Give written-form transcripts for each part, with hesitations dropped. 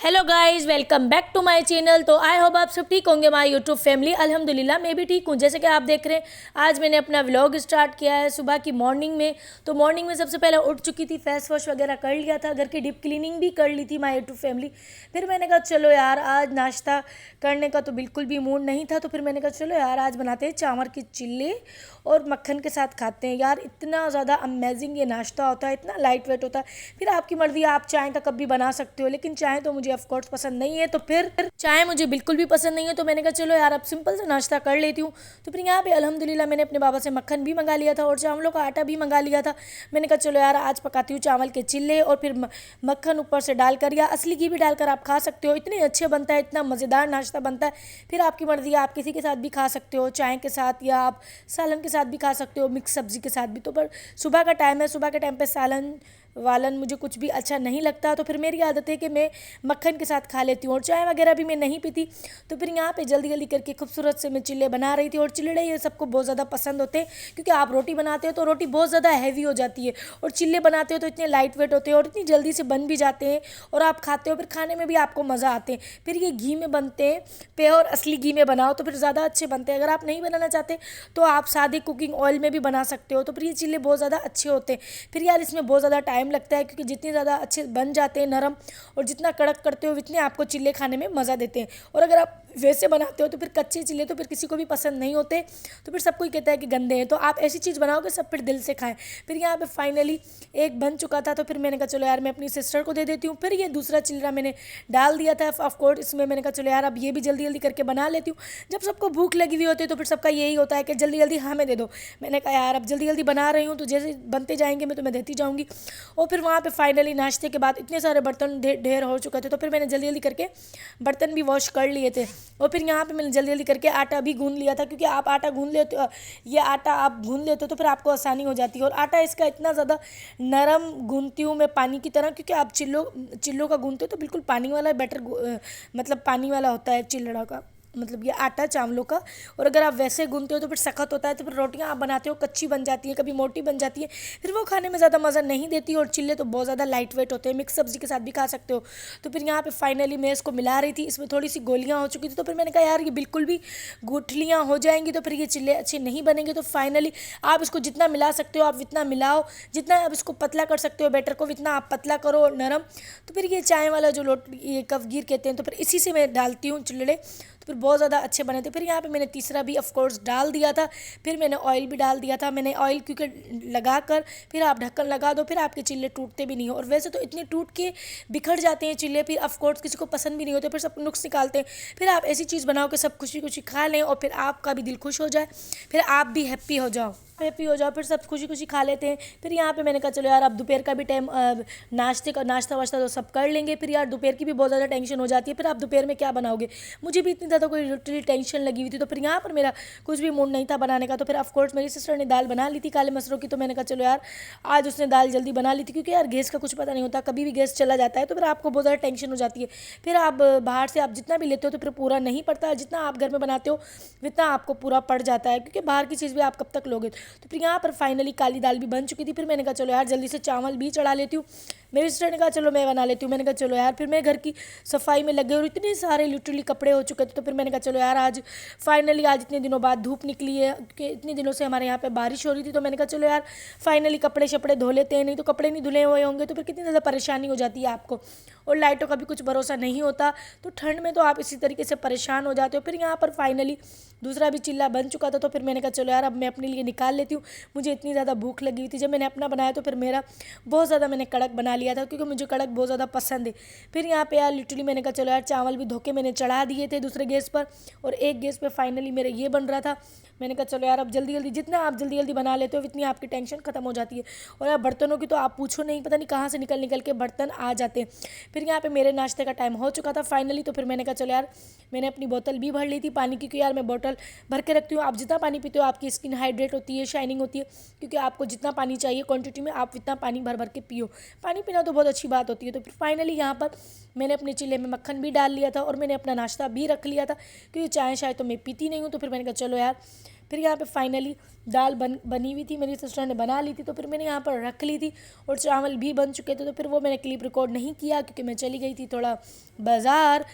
Hello guys, welcome back to my channel. तो I hope आप सब ठीक होंगे। माय यूट्यूब फैमिली अल्हम्दुलिल्लाह मैं भी ठीक हूँ। जैसे कि आप देख रहे हैं, आज मैंने अपना व्लॉग स्टार्ट किया है सुबह की मॉर्निंग में। तो मॉर्निंग में सबसे पहले उठ चुकी थी, फेस वॉश वगैरह कर लिया था, घर की डीप क्लीनिंग भी कर ली थी माय यूट्यूब फैमिली। फिर मैंने कहा चलो यार, आज नाश्ता करने का तो बिल्कुल भी मूड नहीं था। तो फिर मैंने कहा चलो यार, आज बनाते हैं चावल की चिल्ली और मक्खन के साथ खाते हैं। यार इतना ज़्यादा अमेजिंग ये नाश्ता होता है, इतना लाइट वेट होता है। फिर आपकी मर्ज़ी, आप चाय का कप भी बना सकते हो, लेकिन चाय तो मुझे ऑफ कोर्स पसंद नहीं है। तो फिर चाय मुझे बिल्कुल भी पसंद नहीं है। तो मैंने कहा चलो यार, अब सिंपल सा नाश्ता कर लेती हूँ। तो फिर यहाँ पे अल्हम्दुलिल्लाह मैंने अपने बाबा से मक्खन भी मंगा लिया था और चावलों का आटा भी मंगा लिया था। मैंने कहा चलो यार, आज पकाती हूँ चावल के चिल्ले और फिर मक्खन ऊपर से डालकर या असली घी भी डालकर आप खा सकते हो। इतने अच्छे बनता है, इतना मज़ेदार नाश्ता बनता है। फिर आपकी मर्ज़ी, आप किसी के साथ भी खा सकते हो, चाय के साथ या आप सालन के साथ भी खा सकते हो, मिक्स सब्ज़ी के साथ भी। तो पर सुबह का टाइम है, सुबह के टाइम पे सालन वालन मुझे कुछ भी अच्छा नहीं लगता। तो फिर मेरी आदत है कि मैं मक्खन के साथ खा लेती हूँ और चाय वगैरह भी मैं नहीं पीती। तो फिर यहाँ पे जल्दी जल्दी करके खूबसूरत से मैं चिल्ले बना रही थी। और चिल्ले ये सबको बहुत ज़्यादा पसंद होते हैं, क्योंकि आप रोटी बनाते हो तो रोटी बहुत ज़्यादा हैवी हो जाती है, और चिल्ले बनाते हो तो इतने लाइट वेट होते हैं और इतनी जल्दी से बन भी जाते हैं, और आप खाते हो फिर खाने में भी आपको मज़ा आते हैं। फिर ये घी में बनते हैं, प्योर असली घी में बनाओ तो फिर ज़्यादा अच्छे बनते हैं। अगर आप नहीं बनाना चाहते तो आप सादे कुकिंग ऑयल में भी बना सकते हो। तो फिर ये चिल्ले बहुत ज़्यादा अच्छे होते हैं। फिर यार इसमें बहुत ज़्यादा टाइम लगता है, क्योंकि जितने ज़्यादा अच्छे बन जाते हैं नरम, और जितना कड़क करते हो उतने आपको चिल्ले खाने में मज़ा देते हैं। और अगर आप वैसे बनाते हो तो फिर कच्चे चिल्ले तो फिर किसी को भी पसंद नहीं होते, तो फिर सब कोई कहता है कि गंदे हैं। तो आप ऐसी चीज़ बनाओ कि सब फिर दिल से खाएं। फिर यहाँ पे फाइनली एक बन चुका था। तो फिर मैंने कहा चलो यार, मैं अपनी सिस्टर को दे देती हूँ। फिर ये दूसरा चिल्ला मैंने डाल दिया था ऑफ कोर्स इसमें। मैंने कहा चलो यार, अब ये भी जल्दी जल्दी करके बना लेती हूँ। जब सबको भूख लगी हुई होती है तो फिर सबका यही होता है कि जल्दी जल्दी हमें दे दो। मैंने कहा यार, अब जल्दी जल्दी बना रही हूँ तो जैसे बनते जाएंगे मैं तुम्हें देती जाऊँगी। और फिर वहाँ पे फाइनली नाश्ते के बाद इतने सारे बर्तन ढेर हो चुके थे, तो फिर मैंने जल्दी जल्दी करके बर्तन भी वॉश कर लिए थे। और फिर यहाँ पे मैंने जल्दी जल्दी करके आटा भी गूंद लिया था, क्योंकि आप आटा गूंद लेते हो, ये आटा आप गूंद लेते हो तो फिर आपको आसानी हो जाती है। और आटा इसका इतना ज़्यादा नरम गूंदती हूँ मैं पानी की तरह, क्योंकि आप चिल्लों का गूंदते हो तो बिल्कुल पानी वाला बैटर, मतलब पानी वाला होता है चिल्लड़ा का, मतलब ये आटा चावलों का। और अगर आप वैसे गूंदते हो तो फिर सख्त होता है। तो फिर रोटियां आप बनाते हो कच्ची बन जाती है, कभी मोटी बन जाती है, फिर वो खाने में ज़्यादा मज़ा नहीं देती। और चिल्ले तो बहुत ज़्यादा लाइट वेट होते हैं, मिक्स सब्जी के साथ भी खा सकते हो। तो फिर यहाँ पे फाइनली मैं इसको मिला रही थी, इसमें थोड़ी सी गोलियाँ हो चुकी थी। तो फिर मैंने कहा यार, ये बिल्कुल भी गुठलियाँ हो जाएंगी तो फिर ये चिल्ले अच्छे नहीं बनेंगे। तो फाइनली आप इसको जितना मिला सकते हो आप इतना मिलाओ, जितना आप इसको पतला कर सकते हो बैटर को इतना आप पतला करो नरम। तो फिर ये चाय वाला जो ये कफगीर कहते हैं, तो फिर इसी से मैं डालती हूँ चिल्ले। तो फिर बहुत ज़्यादा अच्छे बने थे। फिर यहाँ पे मैंने तीसरा भी ऑफ कोर्स डाल दिया था। फिर मैंने ऑयल भी डाल दिया था। मैंने ऑयल क्योंकि लगा कर फिर आप ढक्कन लगा दो, फिर आपके चिल्ले टूटते भी नहीं हो। और वैसे तो इतने टूट के बिखर जाते हैं चिल्ले, फिर ऑफ कोर्स किसी को पसंद भी नहीं होते, फिर सब नुक्स निकालते हैं। फिर आप ऐसी चीज़ बनाओ कि सब खुशी खुशी खा लें और फिर आपका भी दिल खुश हो जाए, फिर आप भी हैप्पी हो जाओ, फिर सब खुशी खुशी खा लेते हैं। फिर यहाँ पे मैंने कहा चलो यार, अब दोपहर का भी टाइम, नाश्ता वाश्ता तो सब कर लेंगे। फिर यार दोपहर की भी बहुत ज़्यादा टेंशन हो जाती है, फिर आप दोपहर में क्या बनाओगे। मुझे भी इतनी ज़्यादा कोई लिटरली टेंशन लगी हुई थी। तो फिर यहाँ पर मेरा कुछ भी मूड नहीं था बनाने का। तो फिर ऑफकोर्स मेरी सिस्टर ने दाल बना ली थी काले मसरों की। तो मैंने कहा चलो यार, आज उसने दाल जल्दी बना ली थी, क्योंकि यार गैस का कुछ पता नहीं होता, कभी भी गैस चला जाता है तो फिर आपको बहुत ज़्यादा टेंशन हो जाती है। फिर आप बाहर से आप जितना भी लेते हो तो फिर पूरा नहीं पड़ता, जितना आप घर में बनाते हो उतना आपको पूरा पड़ जाता है, क्योंकि बाहर की चीज़ भी आप कब तक लोगे। तो फिर यहाँ पर फाइनली काली दाल भी बन चुकी थी। फिर मैंने कहा चलो यार, जल्दी से चावल भी चढ़ा लेती हूँ। मेरी सिस्टर ने कहा चलो मैं बना लेती हूँ। मैंने कहा चलो यार, फिर मैं घर की सफाई में लगे और इतने सारे लिटरली कपड़े हो चुके थे। तो फिर मैंने कहा चलो यार, आज फाइनली आज इतने दिनों बाद धूप निकली है, क्योंकि इतने दिनों से हमारे यहाँ पे बारिश हो रही थी। तो मैंने कहा चलो यार, फाइनली कपड़े शपड़े धो लेते हैं, नहीं तो कपड़े नहीं धुले हुए होंगे तो फिर कितनी ज़्यादा परेशानी हो जाती है आपको। और लाइटों का भी कुछ भरोसा नहीं होता, तो ठंड में तो आप इसी तरीके से परेशान हो जाते हो। फिर यहाँ पर फाइनली दूसरा भी चिल्ला बन चुका था। तो फिर मैंने कहा चलो यार, अब मैं अपने लिए निकाल लेती हूँ। मुझे इतनी ज़्यादा भूख लगी हुई थी, जब मैंने अपना बनाया तो फिर मेरा बहुत ज़्यादा मैंने कड़क बना लिया था, क्योंकि मुझे कड़क बहुत ज़्यादा पसंद है। फिर यहाँ पे यार लिटरली मैंने कहा चलो यार, चावल भी धो के मैंने चढ़ा दिए थे दूसरे गैस पर, और एक गैस पे फाइनली मेरा ये बन रहा था। मैंने कहा चलो यार, अब जल्दी जल्दी, जितना आप जल्दी जल्दी बना लेते हो इतनी आपकी टेंशन खत्म हो जाती है। और यार बर्तनों की तो आप पूछो नहीं, पता नहीं कहाँ से निकल निकल के बर्तन आ जाते हैं। फिर यहाँ पे मेरे नाश्ते का टाइम हो चुका था फाइनली। तो फिर मैंने कहा चलो यार, मैंने अपनी बोतल भी भर ली थी पानी की, क्योंकि यार मैं बोतल भर के रखती हूँ। आप जितना पानी पीते हो आपकी स्किन हाइड्रेट होती है, शाइनिंग होती है, क्योंकि आपको जितना पानी चाहिए क्वांटिटी में आप इतना पानी भर भर के पियो। पानी पीना तो बहुत अच्छी बात होती है। तो फिर फाइनली यहाँ पर मैंने अपने चिल्ले में मक्खन भी डाल लिया था और मैंने अपना नाश्ता भी रख लिया था, क्योंकि चाय शाय तो मैं पीती नहीं हूँ। तो फिर मैंने कहा चलो यार, फिर यहाँ पे फाइनली दाल बनी हुई थी, मेरी सिस्टर ने बना ली थी, तो फिर मैंने यहाँ पर रख ली थी और चावल भी बन चुके थे। तो फिर वो मैंने क्लिप रिकॉर्ड नहीं किया क्योंकि मैं चली गई थी थोड़ा बाज़ार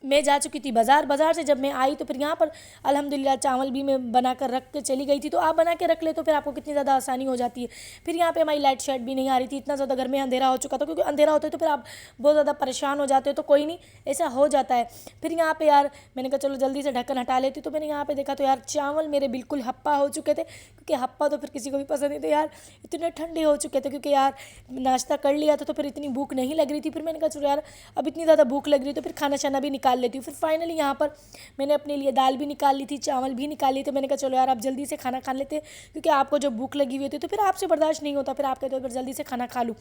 मैं जा चुकी थी बाज़ार से जब मैं आई तो फिर यहाँ पर अल्हम्दुलिल्लाह चावल भी मैं बना कर रख के चली गई थी। तो आप बना के रख ले तो फिर आपको कितनी ज़्यादा आसानी हो जाती है। फिर यहाँ पे हमारी लाइट शाइट भी नहीं आ रही थी, इतना ज़्यादा घर में अंधेरा हो चुका था, क्योंकि अंधेरा होता है तो फिर आप बहुत ज़्यादा परेशान हो जाते हो। तो कोई नहीं, ऐसा हो जाता है। फिर यहाँ पे यार मैंने कहा चलो जल्दी से ढक्कन हटा लेती, तो मैंने यहाँ पे देखा तो यार चावल मेरे बिल्कुल हप्पा हो चुके थे, क्योंकि हप्पा तो फिर किसी को भी पसंद नहीं था यार, इतने ठंडे हो चुके थे। क्योंकि यार नाश्ता कर लिया था तो फिर इतनी भूख नहीं लग रही थी। फिर मैंने कहा चलो यार अब इतनी ज़्यादा भूख लग रही है तो फिर खाना शाना भी निकाल लेती हूँ। फिर फाइनली यहाँ पर मैंने अपने लिए दाल भी निकाल ली थी, चावल भी निकाल लिए थे। मैंने कहा चलो यार आप जल्दी से खाना खा लेते, क्योंकि आपको जब भूख लगी हुई होती है तो फिर आपसे बर्दाश्त नहीं होता, फिर आप कहते हो फिर जल्दी से खाना खा लूँ।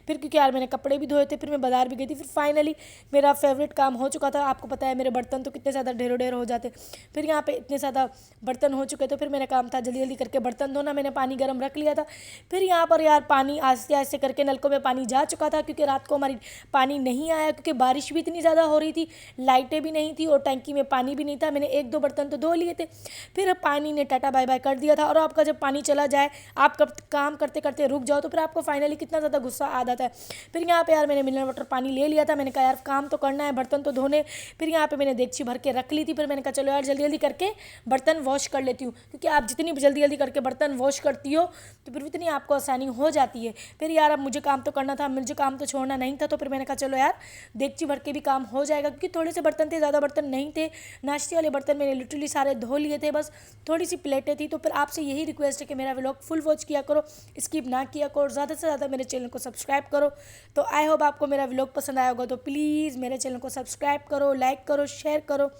फिर क्योंकि यार मैंने कपड़े भी धोए थे, फिर मैं बाज़ार भी गई थी। फिर फाइनली मेरा फेवरेट काम हो चुका था। आपको पता है मेरे बर्तन तो कितने ज़्यादा ढेरों ढेर हो जाते। फिर यहाँ पे इतने ज़्यादा बर्तन हो चुके थे, फिर मेरा काम था जल्दी जल्दी करके बर्तन धोना। मैंने पानी गर्म रख लिया था। फिर यहाँ पर यार पानी आस्ते आस्ते करके नलकों में पानी जा चुका था, क्योंकि रात को हमारी पानी नहीं आया, क्योंकि बारिश भी इतनी ज़्यादा हो रही थी, लाइटें भी नहीं थी और टंकी में पानी भी नहीं था। मैंने 1-2 बर्तन तो धो लिए थे, फिर पानी ने टाटा बाय बाय कर दिया था। और आपका जब पानी चला जाए, आप काम करते करते रुक जाओ, तो फिर आपको फाइनली कितना ज़्यादा गुस्सा आ जाता है। फिर यहाँ पे यार मैंने मिनरल वाटर पानी ले लिया था। मैंने कहा यार काम तो करना है, बर्तन तो धोने। फिर यहाँ पे मैंने देगची भर के रख ली थी। फिर मैंने कहा चलो यार जल्दी जल्दी करके बर्तन वॉश कर लेती हूँ, क्योंकि आप जितनी जल्दी जल्दी करके बर्तन वॉश करती हो तो फिर उतनी आपको आसानी हो जाती है। फिर यार अब मुझे काम तो करना था, मुझे काम तो छोड़ना नहीं था। तो फिर मैंने कहा चलो यार देगची भर के भी काम हो जाएगा, क्योंकि थोड़े से बर्तन थे, ज़्यादा बर्तन नहीं थे। नाश्ते वाले बर्तन मैंने लिटरली सारे धो लिए थे, बस थोड़ी सी प्लेटें थी। तो फिर आपसे यही रिक्वेस्ट है कि मेरा व्लॉग फुल वॉच किया करो, स्किप ना किया करो, ज़्यादा से ज़्यादा मेरे चैनल को सब्सक्राइब करो। तो आई होप आपको मेरा व्लॉग पसंद आया होगा, तो प्लीज़ मेरे चैनल को सब्सक्राइब करो, लाइक करो, शेयर करो।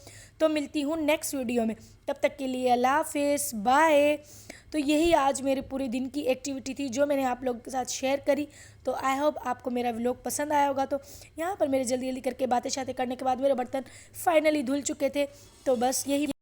तो मिलती हूँ नेक्स्ट वीडियो में, तब तक के लिए अल्लाह हाफिज़, बाय। तो यही आज मेरे पूरे दिन की एक्टिविटी थी जो मैंने आप लोगों के साथ शेयर करी। तो आई होप आपको मेरा व्लॉग पसंद आया होगा। तो यहाँ पर मेरे जल्दी जल्दी करके बातें शातें करने के बाद मेरे बर्तन फाइनली धुल चुके थे। तो बस यही